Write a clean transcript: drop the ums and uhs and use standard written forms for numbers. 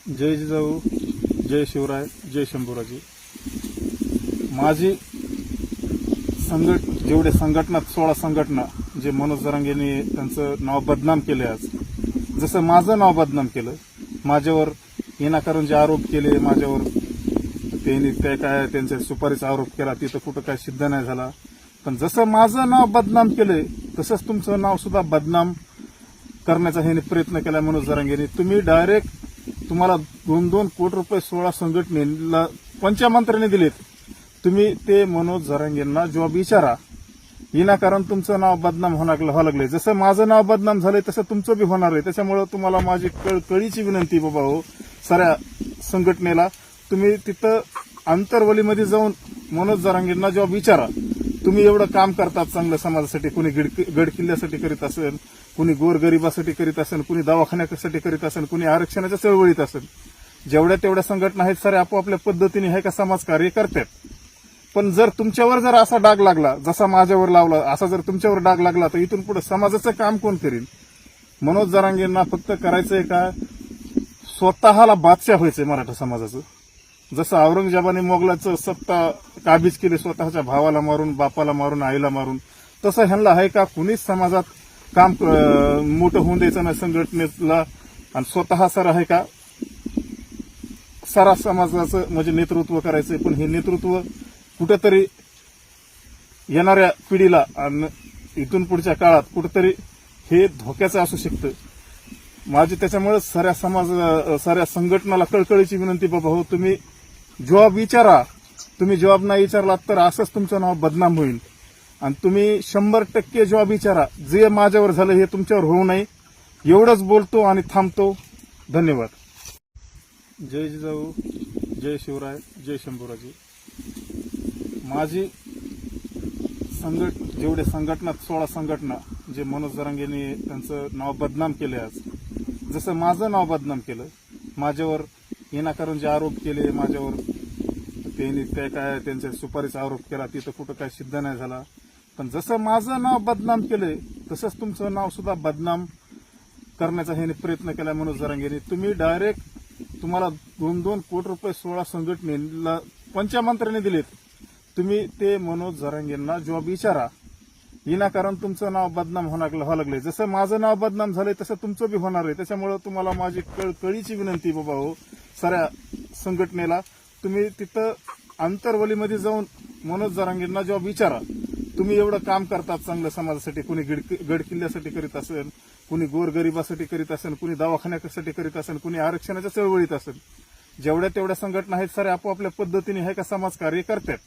जय जिजाऊ, जय शिवराय, जय शंभूराजी. माझी जेवढे संघटना 16 संघटना जे मनोज जरांगेंनी त्यांचं नाव बदनाम केले, आज जसं माझं नाव बदनाम केलं, माझ्यावर विनाकारण जे आरोप केले, माझ्यावर त्यांनी काय त्यांच्या सुपारीचा आरोप केला, तिथं कुठं काय सिद्ध नाही झाला. पण जसं माझं नाव बदनाम केलंय तसंच तुमचं नाव सुद्धा बदनाम करण्याचा ह्याने प्रयत्न केला मनोज जरांगेंनी. तुम्ही डायरेक्ट तुम्हाला 2-2 कोटी रुपये 16 संघटनेला पंचमंत्र्यांनी दिलेत. तुम्ही ते मनोज जरांगेंना जॉब विचारा. विनाकारण तुमचं नाव बदनाम व्हावं लागलंय. जसं माझं नाव बदनाम झालंय तसं तुमचं बी होणार आहे. त्याच्यामुळे तुम्हाला माझी कळीची विनंती बाबा हो, साऱ्या संघटनेला तुम्ही तिथं आंतरवलीमध्ये जाऊन मनोज जरांगेंना जॉब विचारा. तुम्ही एवढं काम करतात चांगलं समाजासाठी, कुणी गड किल्ल्यासाठी करीत असेल, कुणी गोरगरिबासाठी करीत असेल, कुणी दवाखान्यासाठी करीत असेल, कुणी आरक्षणाच्या चळवळीत असेल. जेवढ्या तेवढ्या संघटना आहेत सारे आपोआपल्या पद्धतीने हे का समाजकार्य करतात. पण जर तुमच्यावर जर असा डाग लागला, जसा माझ्यावर लावला, असा जर तुमच्यावर डाग लागला तर इथून पुढे समाजाचं काम कोण करील? मनोज जरांगेंना फक्त करायचंय का, स्वतःला बादशाह व्हायचंय मराठा समाजाचं. जसं औरंगजेबाने मोगलाचं सत्ता काबीज केली, स्वतःच्या भावाला मारून, बापाला मारून, आईला मारून, तसं ह्यांना आहे का कुणीच समाजात काम मोठं होऊन द्यायचं नाही संघटनेला. आणि स्वतः सर आहे का सारा समाजाचं म्हणजे नेतृत्व करायचंय. पण हे नेतृत्व कुठेतरी येणाऱ्या पिढीला आणि इथून पुढच्या काळात कुठेतरी हे धोक्याचं असू शकतं. माझी त्याच्यामुळे साऱ्या संघटनाला कळकळीची विनंती बाबा हो, तुम्ही जॉब विचारा. तुम्ही जॉब नाही विचारलात तर असंच तुमचं नाव बदनाम होईल. आणि तुम्ही 100% जॉब विचारा. जे माझ्यावर झालं हे तुमच्यावर होऊ नये एवढंच बोलतो आणि थांबतो. धन्यवाद. जय जिजाऊ, जय शिवराय, जय शंभूराजी. माझी जेवढे संघटना 16 संघटना जे मनोज जरांगेंनी त्यांचं नाव बदनाम केले, आज जसं माझं नाव बदनाम केलं, माझ्यावर विनाकारण जे आरोप केले, माझ्यावर त्यांनी काय त्यांच्या सुपारीचा आरोप केला, तिथं कुठं काय सिद्ध नाही झाला. पण जसं माझं नाव बदनाम केलंय तसंच तुमचं नाव सुद्धा बदनाम करण्याचा ह्याने प्रयत्न केला मनोज जरांगेंनी. तुम्ही डायरेक्ट तुम्हाला 2-2 कोटी रुपये 16 संघटनेला पंचमंत्र्यांनी दिलेत. तुम्ही ते मनोज जरांगेंना जॉब विचारा. विनाकारण तुमचं नाव बदनाम व्हावं लागलंय. जसं माझं नाव बदनाम झालंय तसं तुमचं बी होणार आहे. त्याच्यामुळे तुम्हाला माझी कळीची विनंती बाबा हो, साऱ्या संघटनेला तुम्ही तिथं आंतरवलीमध्ये जाऊन मनोज जरांगेंना जॉब विचारा. तुम्ही एवढं काम करतात चांगलं समाजासाठी, कुणी गड किल्ल्यासाठी करीत असेल, कुणी गोरगरिबासाठी करीत असेल, कुणी दवाखान्यासाठी करीत असेल, कुणी आरक्षणाच्या चळवळीत असेल. जेवढ्या तेवढ्या संघटना आहेत सारे आपोआपल्या पद्धतीने हे का समाजकार्य करतात.